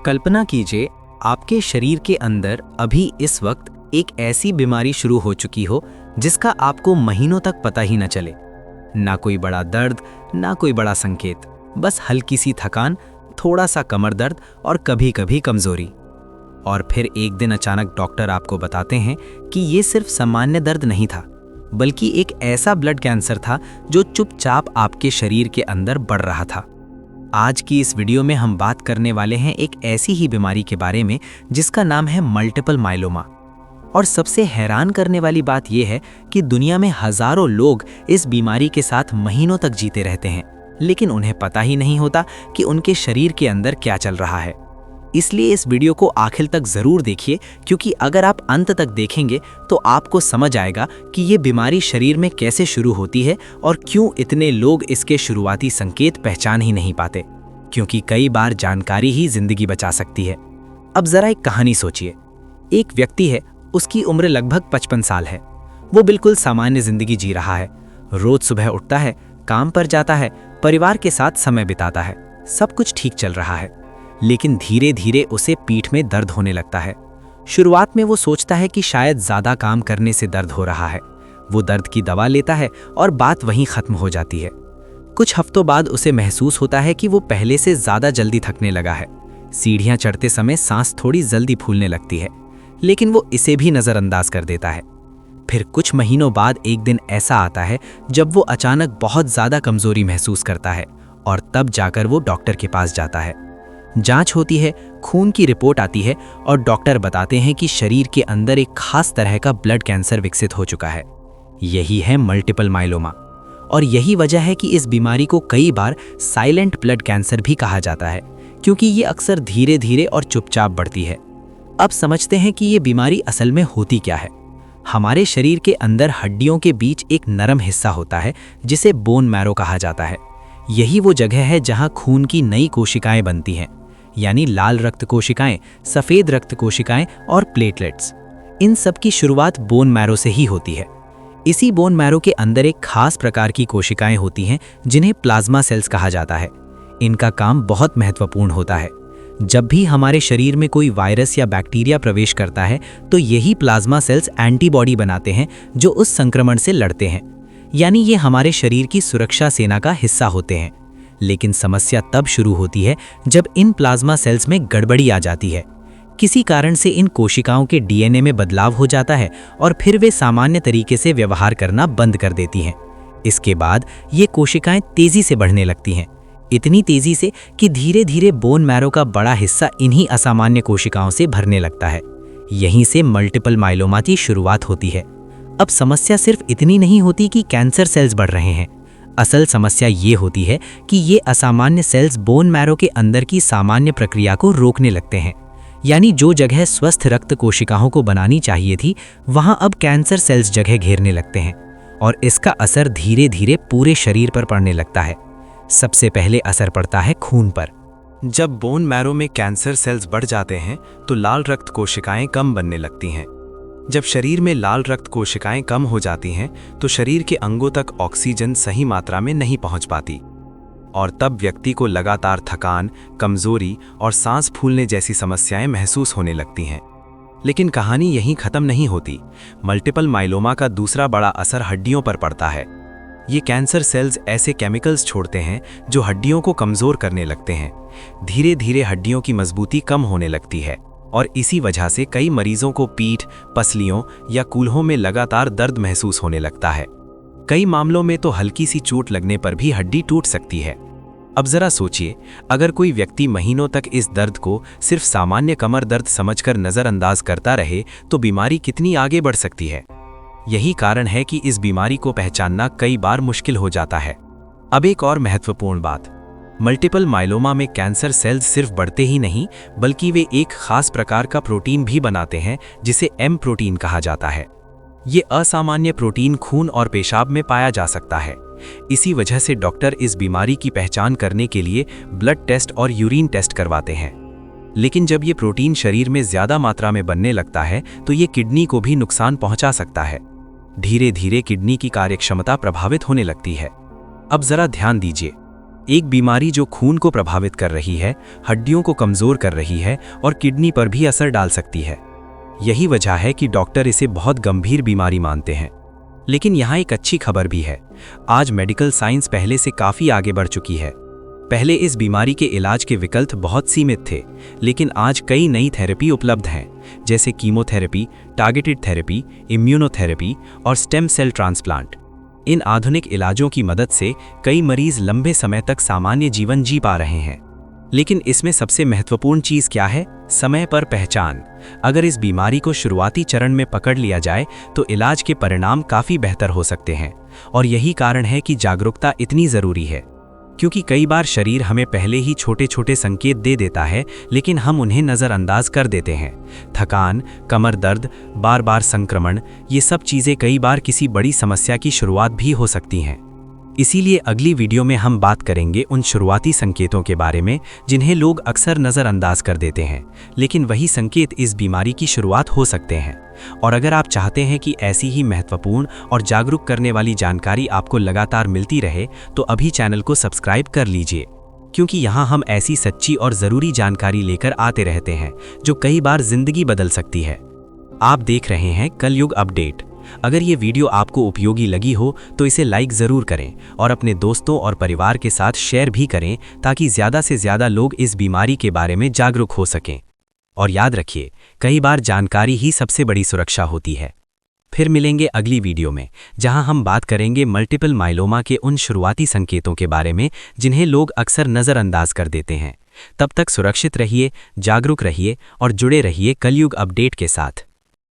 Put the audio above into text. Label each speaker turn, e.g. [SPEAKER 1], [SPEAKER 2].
[SPEAKER 1] कल्पना कीजिए, आपके शरीर के अंदर अभी इस वक्त एक ऐसी बीमारी शुरू हो चुकी हो जिसका आपको महीनों तक पता ही न चले। ना कोई बड़ा दर्द, ना कोई बड़ा संकेत, बस हल्की सी थकान, थोड़ा सा कमर दर्द और कभी कभी कमजोरी। और फिर एक दिन अचानक डॉक्टर आपको बताते हैं कि ये सिर्फ सामान्य दर्द नहीं था, बल्कि एक ऐसा ब्लड कैंसर था जो चुपचाप आपके शरीर के अंदर बढ़ रहा था। आज की इस वीडियो में हम बात करने वाले हैं एक ऐसी ही बीमारी के बारे में जिसका नाम है मल्टीपल माइलोमा। और सबसे हैरान करने वाली बात यह है कि दुनिया में हजारों लोग इस बीमारी के साथ महीनों तक जीते रहते हैं, लेकिन उन्हें पता ही नहीं होता कि उनके शरीर के अंदर क्या चल रहा है। इसलिए इस वीडियो को आखिर तक जरूर देखिए, क्योंकि अगर आप अंत तक देखेंगे तो आपको समझ आएगा कि ये बीमारी शरीर में कैसे शुरू होती है और क्यों इतने लोग इसके शुरुआती संकेत पहचान ही नहीं पाते, क्योंकि कई बार जानकारी ही जिंदगी बचा सकती है। अब जरा एक कहानी सोचिए। एक व्यक्ति है, उसकी उम्र लगभग 55 साल है। वो बिल्कुल सामान्य जिंदगी जी रहा है। रोज सुबह उठता है, काम पर जाता है, परिवार के साथ समय बिताता है, सब कुछ ठीक चल रहा है। लेकिन धीरे धीरे उसे पीठ में दर्द होने लगता है। शुरुआत में वो सोचता है कि शायद ज्यादा काम करने से दर्द हो रहा है। वो दर्द की दवा लेता है और बात वहीं खत्म हो जाती है। कुछ हफ्तों बाद उसे महसूस होता है कि वो पहले से ज्यादा जल्दी थकने लगा है। सीढ़ियां चढ़ते समय सांस थोड़ी जल्दी फूलने लगती है, लेकिन वो इसे भी नजरअंदाज कर देता है। फिर कुछ महीनों बाद एक दिन ऐसा आता है जब वो अचानक बहुत ज्यादा कमजोरी महसूस करता है, और तब जाकर वो डॉक्टर के पास जाता है। जांच होती है, खून की रिपोर्ट आती है और डॉक्टर बताते हैं कि शरीर के अंदर एक खास तरह का ब्लड कैंसर विकसित हो चुका है। यही है मल्टीपल माइलोमा। और यही वजह है कि इस बीमारी को कई बार साइलेंट ब्लड कैंसर भी कहा जाता है, क्योंकि ये अक्सर धीरे धीरे और चुपचाप बढ़ती है। अब समझते हैं कि ये बीमारी असल में होती क्या है। हमारे शरीर के अंदर हड्डियों के बीच एक नरम हिस्सा होता है जिसे बोन मैरो कहा जाता है। यही वो जगह है जहां खून की नई कोशिकाएं बनती हैं, यानी लाल रक्त कोशिकाएं, सफेद रक्त कोशिकाएं और प्लेटलेट्स। इन सब की शुरुआत बोन मैरो से ही होती है। इसी बोन मैरो के अंदर एक खास प्रकार की कोशिकाएं होती हैं जिन्हें प्लाज्मा सेल्स कहा जाता है। इनका काम बहुत महत्वपूर्ण होता है। जब भी हमारे शरीर में कोई वायरस या बैक्टीरिया प्रवेश करता है तो यही प्लाज्मा सेल्स एंटीबॉडी बनाते हैं जो उस संक्रमण से लड़ते हैं, यानी ये हमारे शरीर की सुरक्षा सेना का हिस्सा होते हैं। लेकिन समस्या तब शुरू होती है जब इन प्लाज्मा सेल्स में गड़बड़ी आ जाती है। किसी कारण से इन कोशिकाओं के डीएनए में बदलाव हो जाता है और फिर वे सामान्य तरीके से व्यवहार करना बंद कर देती हैं। इसके बाद ये कोशिकाएं तेजी से बढ़ने लगती हैं, इतनी तेजी से कि धीरे धीरे बोन मैरो का बड़ा हिस्सा इन्हीं असामान्य कोशिकाओं से भरने लगता है। यहीं से मल्टीपल माइलोमा की शुरुआत होती है। अब समस्या सिर्फ इतनी नहीं होती कि कैंसर सेल्स बढ़ रहे हैं। असल समस्या ये होती है कि ये असामान्य सेल्स बोन मैरो के अंदर की सामान्य प्रक्रिया को रोकने लगते हैं, यानी जो जगह स्वस्थ रक्त कोशिकाओं को बनानी चाहिए थी, वहां अब कैंसर सेल्स जगह घेरने लगते हैं। और इसका असर धीरे धीरे पूरे शरीर पर पड़ने लगता है। सबसे पहले असर पड़ता है खून पर।
[SPEAKER 2] जब बोन मैरो में कैंसर सेल्स बढ़ जाते हैं तो लाल रक्त कोशिकाएं कम बनने लगती हैं। जब शरीर में लाल रक्त कोशिकाएं कम हो जाती हैं तो शरीर के अंगों तक ऑक्सीजन सही मात्रा में नहीं पहुंच पाती, और तब व्यक्ति को लगातार थकान, कमजोरी और सांस फूलने जैसी समस्याएं महसूस होने लगती हैं। लेकिन कहानी यहीं खत्म नहीं होती। मल्टीपल माइलोमा का दूसरा बड़ा असर हड्डियों पर पड़ता है। ये कैंसर सेल्स ऐसे केमिकल्स छोड़ते हैं जो हड्डियों को कमजोर करने लगते हैं। धीरे धीरे हड्डियों की मजबूती कम होने लगती है, और इसी वजह से कई मरीजों को पीठ, पसलियों या कूल्हों में लगातार दर्द महसूस होने लगता है। कई मामलों में तो हल्की सी चोट लगने पर भी हड्डी टूट सकती है। अब जरा सोचिए, अगर कोई व्यक्ति महीनों तक इस दर्द को सिर्फ सामान्य कमर दर्द समझकर नजरअंदाज करता रहे तो बीमारी कितनी आगे बढ़ सकती है। यही कारण है कि इस बीमारी को पहचानना कई बार मुश्किल हो जाता है। अब एक और महत्वपूर्ण बात, मल्टीपल माइलोमा में कैंसर सेल्स सिर्फ बढ़ते ही नहीं, बल्कि वे एक खास प्रकार का प्रोटीन भी बनाते हैं जिसे एम प्रोटीन कहा जाता है। ये असामान्य प्रोटीन खून और पेशाब में पाया जा सकता है। इसी वजह से डॉक्टर इस बीमारी की पहचान करने के लिए ब्लड टेस्ट और यूरिन टेस्ट करवाते हैं। लेकिन जब ये प्रोटीन शरीर में ज्यादा मात्रा में बनने लगता है तो ये किडनी को भी नुकसान पहुंचा सकता है। धीरे धीरे किडनी की कार्यक्षमता प्रभावित होने लगती है। अब जरा ध्यान दीजिए, एक बीमारी जो खून को प्रभावित कर रही है, हड्डियों को कमज़ोर कर रही है और किडनी पर भी असर डाल सकती है। यही वजह है कि डॉक्टर इसे बहुत गंभीर बीमारी मानते हैं। लेकिन यहाँ एक अच्छी खबर भी है। आज मेडिकल साइंस पहले से काफ़ी आगे बढ़ चुकी है। पहले इस बीमारी के इलाज के विकल्प बहुत सीमित थे, लेकिन आज कई नई थेरेपी उपलब्ध हैं, जैसे कीमोथेरेपी, टारगेटेड थेरेपी, इम्यूनोथेरेपी और स्टेम सेल ट्रांसप्लांट। इन आधुनिक इलाजों की मदद से कई मरीज लंबे समय तक सामान्य जीवन जी पा रहे हैं। लेकिन इसमें सबसे महत्वपूर्ण चीज़ क्या है? समय पर पहचान। अगर इस बीमारी को शुरुआती चरण में पकड़ लिया जाए तो इलाज के परिणाम काफ़ी बेहतर हो सकते हैं। और यही कारण है कि जागरूकता इतनी ज़रूरी है, क्योंकि कई बार शरीर हमें पहले ही छोटे छोटे संकेत दे देता है, लेकिन हम उन्हें नज़रअंदाज कर देते हैं। थकान, कमर दर्द, बार बार संक्रमण, ये सब चीज़ें कई बार किसी बड़ी समस्या की शुरुआत भी हो सकती हैं। इसीलिए अगली वीडियो में हम बात करेंगे उन शुरुआती संकेतों के बारे में जिन्हें लोग अक्सर नज़रअंदाज कर देते हैं, लेकिन वही संकेत इस बीमारी की शुरुआत हो सकते हैं। और अगर आप चाहते हैं कि ऐसी ही महत्वपूर्ण और जागरूक करने वाली जानकारी आपको लगातार मिलती रहे, तो अभी चैनल को सब्सक्राइब कर लीजिए, क्योंकि यहाँ हम ऐसी सच्ची और ज़रूरी जानकारी लेकर आते रहते हैं जो कई बार जिंदगी बदल सकती है। आप देख रहे हैं कलयुग अपडेट। अगर ये वीडियो आपको उपयोगी लगी हो तो इसे लाइक ज़रूर करें और अपने दोस्तों और परिवार के साथ शेयर भी करें, ताकि ज़्यादा से ज़्यादा लोग इस बीमारी के बारे में जागरूक हो सकें। और याद रखिए, कई बार जानकारी ही सबसे बड़ी सुरक्षा होती है। फिर मिलेंगे अगली वीडियो में, जहां हम बात करेंगे मल्टीपल माइलोमा के उन शुरुआती संकेतों के बारे में जिन्हें लोग अक्सर नज़रअंदाज कर देते हैं। तब तक सुरक्षित रहिए, जागरूक रहिए और जुड़े रहिए कलयुग अपडेट के साथ।